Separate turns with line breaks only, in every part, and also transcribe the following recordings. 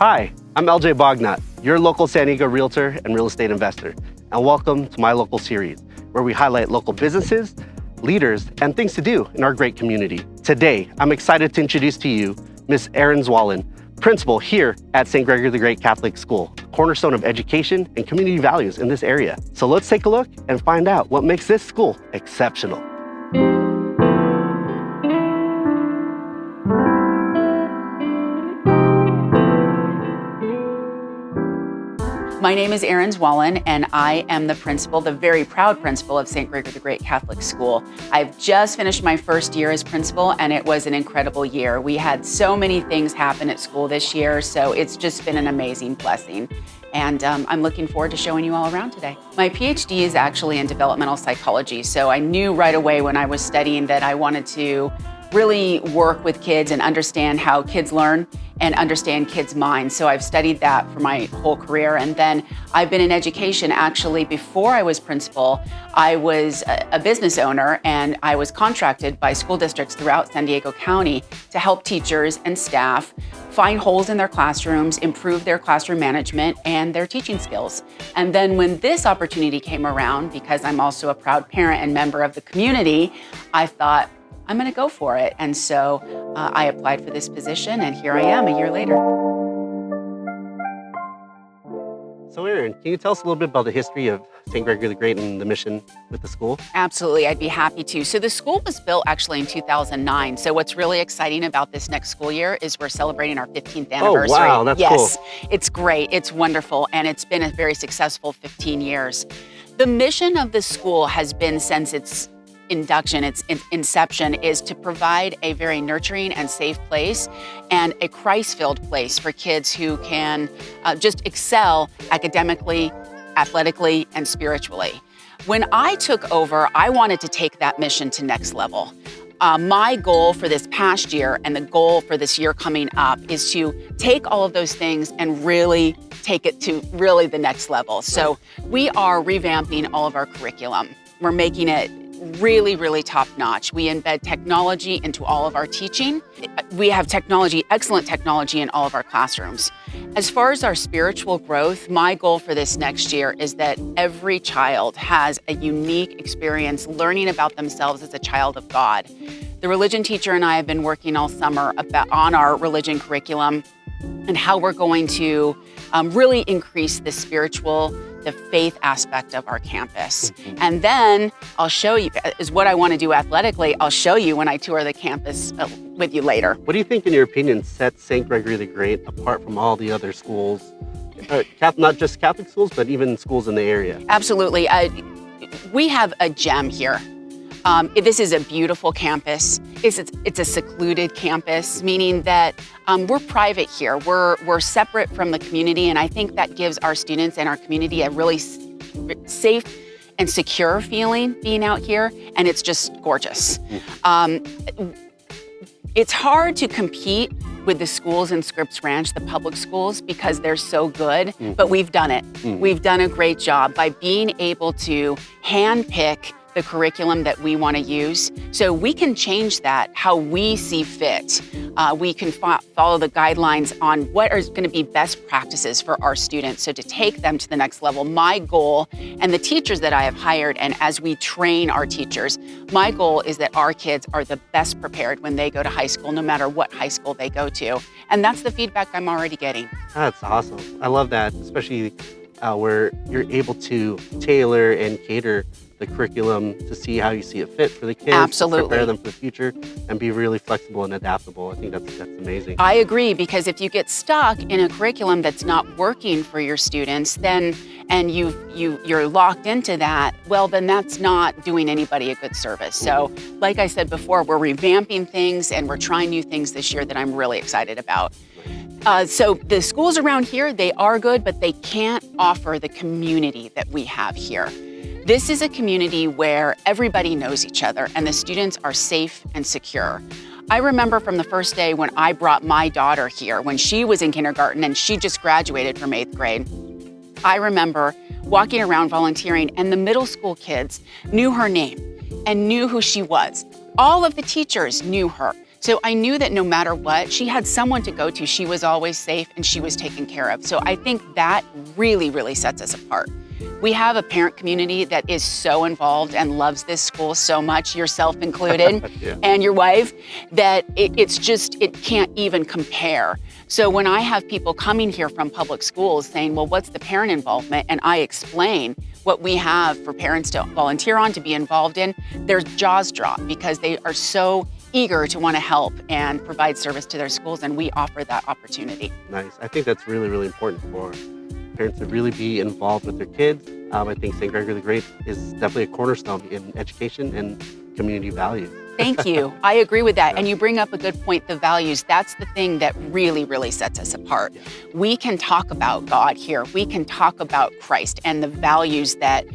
Hi, I'm LJ Bognot, your local San Diego realtor and real estate investor, and welcome to my local series, where we highlight local businesses, leaders, and things to do in our great community. Today, I'm excited to introduce to you Miss Erin Zwahlen, principal here at St. Gregory the Great Catholic School, cornerstone of education and community values in this area. So let's take a look and find out what makes this school exceptional.
My name is Erin Zwahlen, and I am the principal, the very proud principal of St. Gregory the Great Catholic School. I've just finished my first year as principal, and it was an incredible year. We had so many things happen at school this year, so it's just been an amazing blessing. And I'm looking forward to showing you all around today. My PhD is actually in developmental psychology, so I knew right away when I was studying that I wanted to really work with kids and understand how kids learn and understand kids' minds. So I've studied that for my whole career. And then I've been in education. Actually, before I was principal, I was a business owner, and I was contracted by school districts throughout San Diego County to help teachers and staff find holes in their classrooms, improve their classroom management and their teaching skills. And then when this opportunity came around, because I'm also a proud parent and member of the community, I thought, I'm going to go for it. And so I applied for this position, and here I am a year later.
So Erin, can you tell us a little bit about the history of St. Gregory the Great and the mission with the school?
Absolutely, I'd be happy to. So the school was built actually in 2009. So what's really exciting about this next school year is we're celebrating our 15th anniversary.
Oh, wow, that's cool.
Yes, it's great, it's wonderful, and it's been a very successful 15 years. The mission of the school has been, since its inception, is to provide a very nurturing and safe place and a Christ-filled place for kids who can just excel academically, athletically, and spiritually. When I took over, I wanted to take that mission to next level. My goal for this past year and the goal for this year coming up is to take all of those things and really take it to really the next level. So we are revamping all of our curriculum. We're making it really, really top-notch. We embed technology into all of our teaching. We have technology, excellent technology in all of our classrooms. As far as our spiritual growth, my goal for this next year is that every child has a unique experience learning about themselves as a child of God. The religion teacher and I have been working all summer on our religion curriculum and how we're going to really increase the faith aspect of our campus. And then I'll show you, is what I want to do athletically, I'll show you when I tour the campus with you later.
What do you think, in your opinion, sets St. Gregory the Great apart from all the other schools, not just Catholic schools, but even schools in the area?
Absolutely. We have a gem here. This is a beautiful campus. It's a secluded campus, meaning that we're private here. We're separate from the community, and I think that gives our students and our community a really safe and secure feeling being out here, and it's just gorgeous. It's hard to compete with the schools in Scripps Ranch, the public schools, because they're so good, but we've done it. We've done a great job by being able to handpick the curriculum that we want to use. So we can change that how we see fit. We can follow the guidelines on what are going to be best practices for our students. So to take them to the next level, my goal, and the teachers that I have hired, and as we train our teachers, my goal is that our kids are the best prepared when they go to high school, no matter what high school they go to. And that's the feedback I'm already getting.
That's awesome. I love that, especially where you're able to tailor and cater the curriculum to see how you see it fit for the kids.
Absolutely.
Prepare them for the future and be really flexible and adaptable. I think that's amazing.
I agree, because if you get stuck in a curriculum that's not working for your students, then and you're locked into that, well, then that's not doing anybody a good service. So like I said before, we're revamping things and we're trying new things this year that I'm really excited about. So the schools around here, they are good, but they can't offer the community that we have here. This is a community where everybody knows each other and the students are safe and secure. I remember from the first day when I brought my daughter here, when she was in kindergarten and she just graduated from 8th grade. I remember walking around volunteering, and the middle school kids knew her name and knew who she was. All of the teachers knew her. So I knew that no matter what, she had someone to go to. She was always safe and she was taken care of. So I think that really, really sets us apart. We have a parent community that is so involved and loves this school so much, yourself included,
Yeah.
and your wife, that it can't even compare. So when I have people coming here from public schools saying, well, what's the parent involvement? And I explain what we have for parents to volunteer on, to be involved in, their jaws drop because they are so eager to want to help and provide service to their schools, and we offer that opportunity.
Nice. I think that's really, really important for parents to really be involved with their kids. I think St. Gregory the Great is definitely a cornerstone in education and community values.
Thank you. I agree with that. And you bring up a good point, the values. That's the thing that really, really sets us apart. We can talk about God here. We can talk about Christ and the values that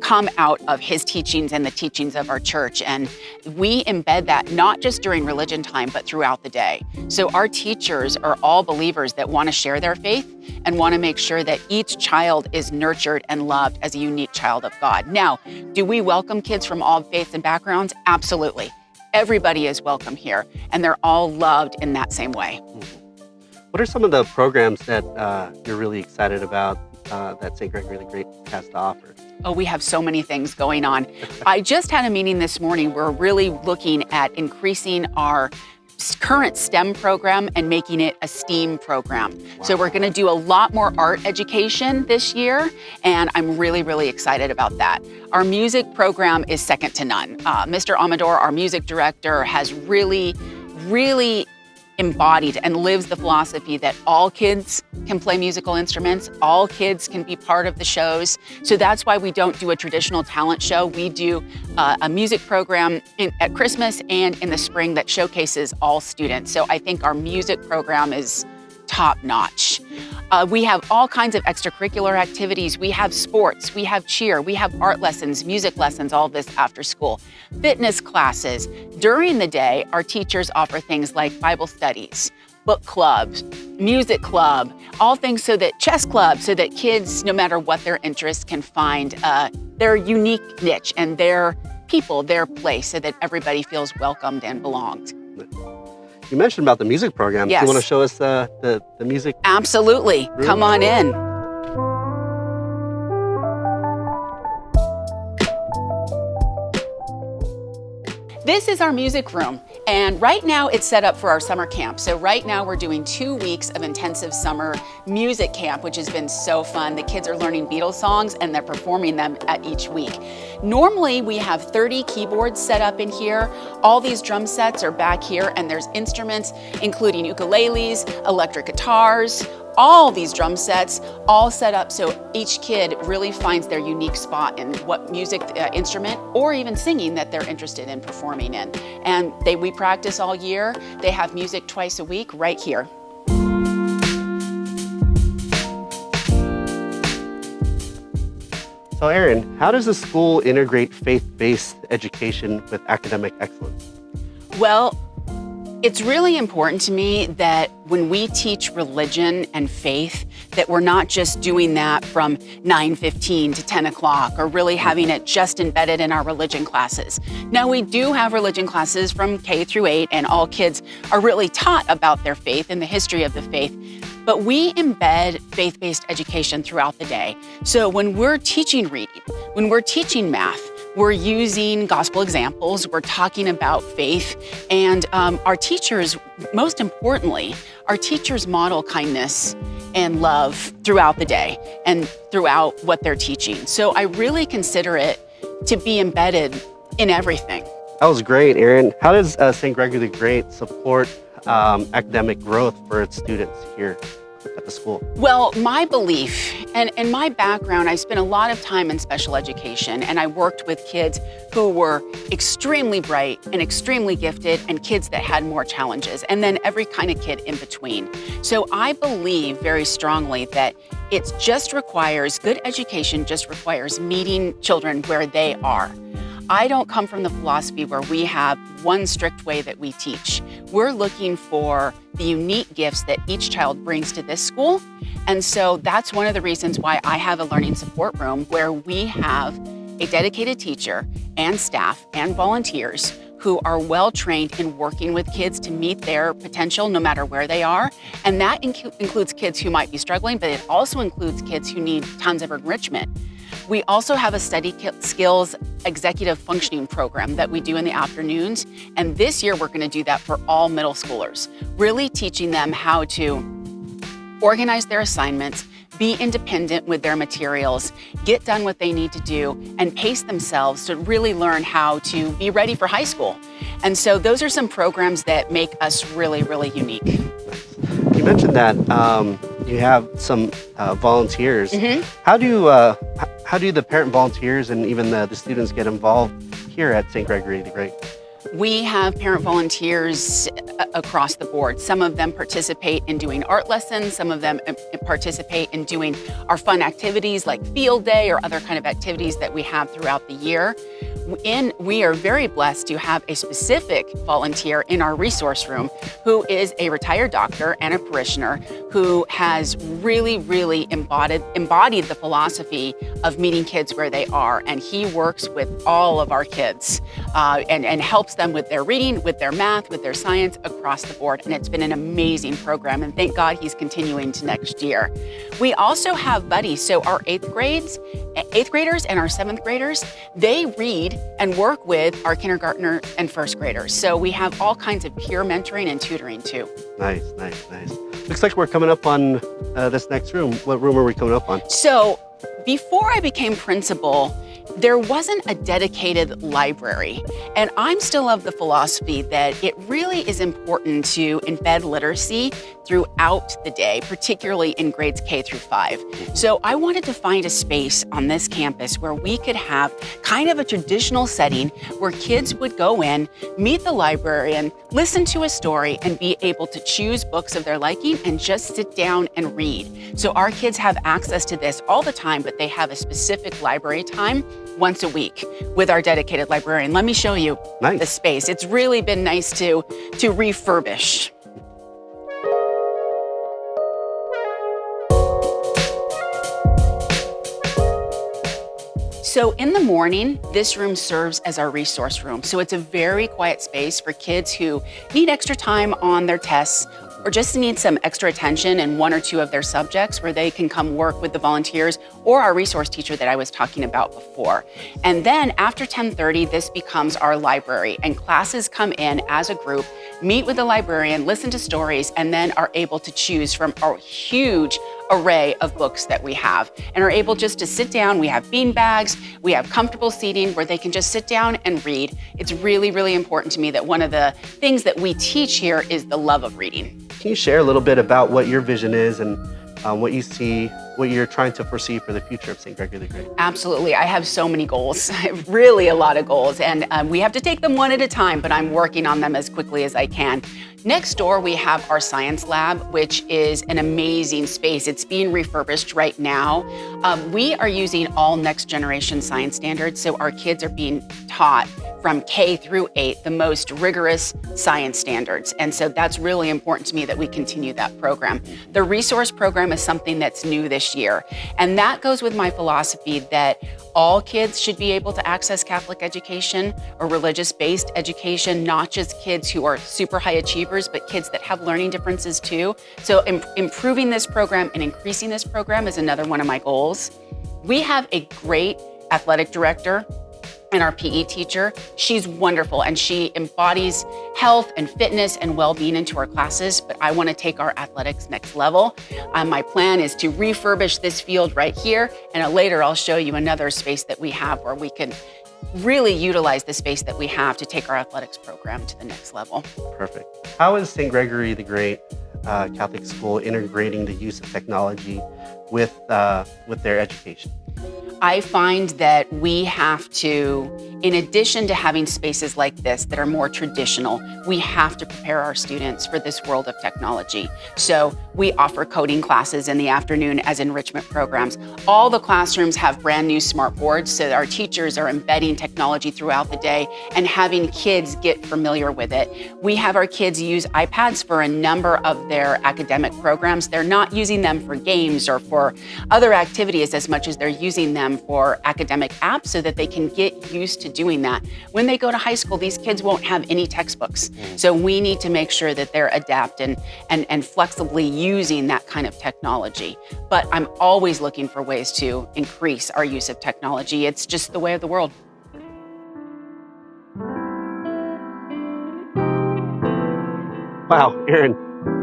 come out of his teachings and the teachings of our church. And we embed that not just during religion time, but throughout the day. So our teachers are all believers that want to share their faith and want to make sure that each child is nurtured and loved as a unique child of God. Now, do we welcome kids from all faiths and backgrounds? Absolutely. Everybody is welcome here, and they're all loved in that same way.
What are some of the programs that you're really excited about that St. Gregory the Great has to offer?
Oh, we have so many things going on. I just had a meeting this morning. We're really looking at increasing our current STEM program and making it a STEAM program.
Wow.
So we're going to do a lot more art education this year, and I'm really, really excited about that. Our music program is second to none. Mr. Amador, our music director, has really embodied and lives the philosophy that all kids can play musical instruments, all kids can be part of the shows. So that's why we don't do a traditional talent show. We do a music program at Christmas and in the spring that showcases all students. So I think our music program is top notch. We have all kinds of extracurricular activities. We have sports, we have cheer, we have art lessons, music lessons, all of this after school. Fitness classes. During the day, our teachers offer things like Bible studies, book clubs, music club, all things chess club, so that kids, no matter what their interests, can find their unique niche and their people, their place, so that everybody feels welcomed and belonged.
You mentioned about the music program.
Yes.
Do you want to show us the music?
Absolutely.
room?
Come on in. This is our music room, and right now it's set up for our summer camp. So right now we're doing 2 weeks of intensive summer music camp, which has been so fun. The kids are learning Beatles songs and they're performing them at each week. Normally we have 30 keyboards set up in here. All these drum sets are back here, and there's instruments including ukuleles, electric guitars, all these drum sets, all set up so each kid really finds their unique spot in what music instrument or even singing that they're interested in performing in. And we practice all year. They have music twice a week right here.
So Erin, how does the school integrate faith-based education with academic excellence?
Well, it's really important to me that when we teach religion and faith, that we're not just doing that from 9:15 to 10 o'clock or really having it just embedded in our religion classes. Now, we do have religion classes from K through 8, and all kids are really taught about their faith and the history of the faith. But we embed faith-based education throughout the day. So when we're teaching reading, when we're teaching math, we're using gospel examples, we're talking about faith, and our teachers, most importantly, our teachers model kindness and love throughout the day and throughout what they're teaching. So I really consider it to be embedded in everything.
That was great, Erin. How does St. Gregory the Great support academic growth for its students here at the school?
Well, my belief and my background, I spent a lot of time in special education, and I worked with kids who were extremely bright and extremely gifted, and kids that had more challenges, and then every kind of kid in between. So I believe very strongly that it just requires, good education just requires meeting children where they are. I don't come from the philosophy where we have one strict way that we teach. We're looking for the unique gifts that each child brings to this school. And so that's one of the reasons why I have a learning support room where we have a dedicated teacher and staff and volunteers who are well trained in working with kids to meet their potential no matter where they are. And that includes kids who might be struggling, but it also includes kids who need tons of enrichment. We also have a study skills executive functioning program that we do in the afternoons. And this year we're going to do that for all middle schoolers, really teaching them how to organize their assignments, be independent with their materials, get done what they need to do, and pace themselves to really learn how to be ready for high school. And so those are some programs that make us really, really unique.
You mentioned that you have some volunteers.
Mm-hmm.
How do the parent volunteers and even the students get involved here at St. Gregory the Great?
We have parent volunteers across the board. Some of them participate in doing art lessons. Some of them participate in doing our fun activities like field day or other kind of activities that we have throughout the year. We are very blessed to have a specific volunteer in our resource room who is a retired doctor and a parishioner who has really, really embodied the philosophy of meeting kids where they are. And he works with all of our kids and helps them with their reading, with their math, with their science across the board. And it's been an amazing program. And thank God he's continuing to next year. We also have buddies. So our eighth graders and our seventh graders, they read and work with our kindergartner and first graders. So we have all kinds of peer mentoring and tutoring too.
Nice. Looks like we're coming up on this next room. What room are we coming up on?
So before I became principal, there wasn't a dedicated library. And I'm still of the philosophy that it really is important to embed literacy throughout the day, particularly in grades K through 5. So I wanted to find a space on this campus where we could have kind of a traditional setting where kids would go in, meet the librarian, listen to a story, and be able to choose books of their liking and just sit down and read. So our kids have access to this all the time, but they have a specific library time once a week with our dedicated librarian. Let me show you the space. It's really been nice to refurbish. So in the morning, this room serves as our resource room. So it's a very quiet space for kids who need extra time on their tests or just need some extra attention in one or two of their subjects where they can come work with the volunteers or our resource teacher that I was talking about before. And then after 10:30, this becomes our library and classes come in as a group, meet with the librarian, listen to stories, and then are able to choose from our huge array of books that we have and are able just to sit down. We have bean bags, we have comfortable seating where they can just sit down and read. It's really, really important to me that one of the things that we teach here is the love of reading.
Can you share a little bit about what your vision is and what you see, what you're trying to foresee for the future of St. Gregory the Great?
Absolutely. I have so many goals, really a lot of goals, and we have to take them one at a time, but I'm working on them as quickly as I can. Next door, we have our science lab, which is an amazing space. It's being refurbished right now. We are using all next generation science standards, so our kids are being taught from K through 8, the most rigorous science standards. And so that's really important to me that we continue that program. The resource program is something that's new this year. And that goes with my philosophy that all kids should be able to access Catholic education or religious-based education, not just kids who are super high achievers, but kids that have learning differences too. So improving this program and increasing this program is another one of my goals. We have a great athletic director and our PE teacher. She's wonderful and she embodies health and fitness and well-being into our classes, but I want to take our athletics next level. My plan is to refurbish this field right here, and later I'll show you another space that we have where we can really utilize the space that we have to take our athletics program to the next level.
Perfect. How is St. Gregory the Great Catholic School integrating the use of technology with their education?
I find that we have to, in addition to having spaces like this that are more traditional, we have to prepare our students for this world of technology. So we offer coding classes in the afternoon as enrichment programs. All the classrooms have brand new smart boards, so our teachers are embedding technology throughout the day and having kids get familiar with it. We have our kids use iPads for a number of their academic programs. They're not using them for games or for other activities as much as they're using them for academic apps so that they can get used to doing that. When they go to high school, these kids won't have any textbooks. So we need to make sure that they're adapting and flexibly using that kind of technology. But I'm always looking for ways to increase our use of technology. It's just the way of the world.
Wow, Erin,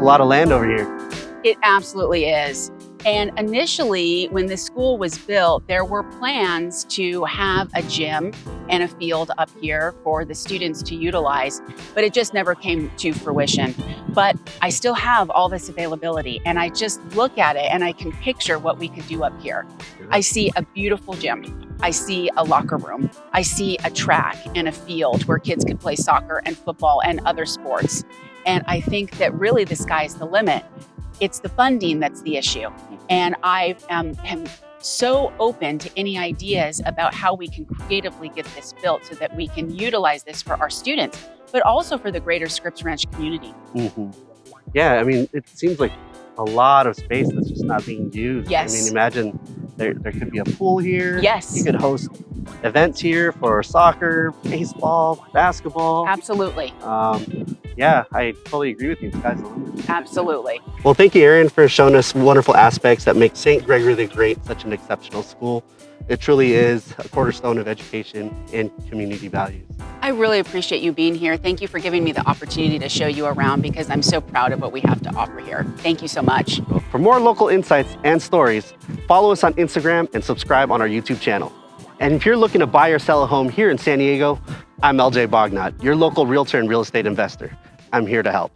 a lot of land over here.
It absolutely is. And initially, when the school was built, there were plans to have a gym and a field up here for the students to utilize, but it just never came to fruition. But I still have all this availability, and I just look at it and I can picture what we could do up here. I see a beautiful gym. I see a locker room. I see a track and a field where kids could play soccer and football and other sports. And I think that really the sky's the limit. It's the funding that's the issue. And I am so open to any ideas about how we can creatively get this built so that we can utilize this for our students, but also for the greater Scripps Ranch community.
Yeah, I mean, it seems like a lot of space that's just not being used.
Yes.
I mean, imagine there could be a pool here.
Yes.
You could host events here for soccer, baseball, basketball.
Absolutely.
Yeah, I totally agree with you. The sky's the limit.
Absolutely.
Well, thank you, Erin, for showing us wonderful aspects that make St. Gregory the Great such an exceptional school. It truly is a cornerstone of education and community values.
I really appreciate you being here. Thank you for giving me the opportunity to show you around because I'm so proud of what we have to offer here. Thank you so much.
For more local insights and stories, follow us on Instagram and subscribe on our YouTube channel. And if you're looking to buy or sell a home here in San Diego, I'm LJ Bognot, your local realtor and real estate investor. I'm here to help.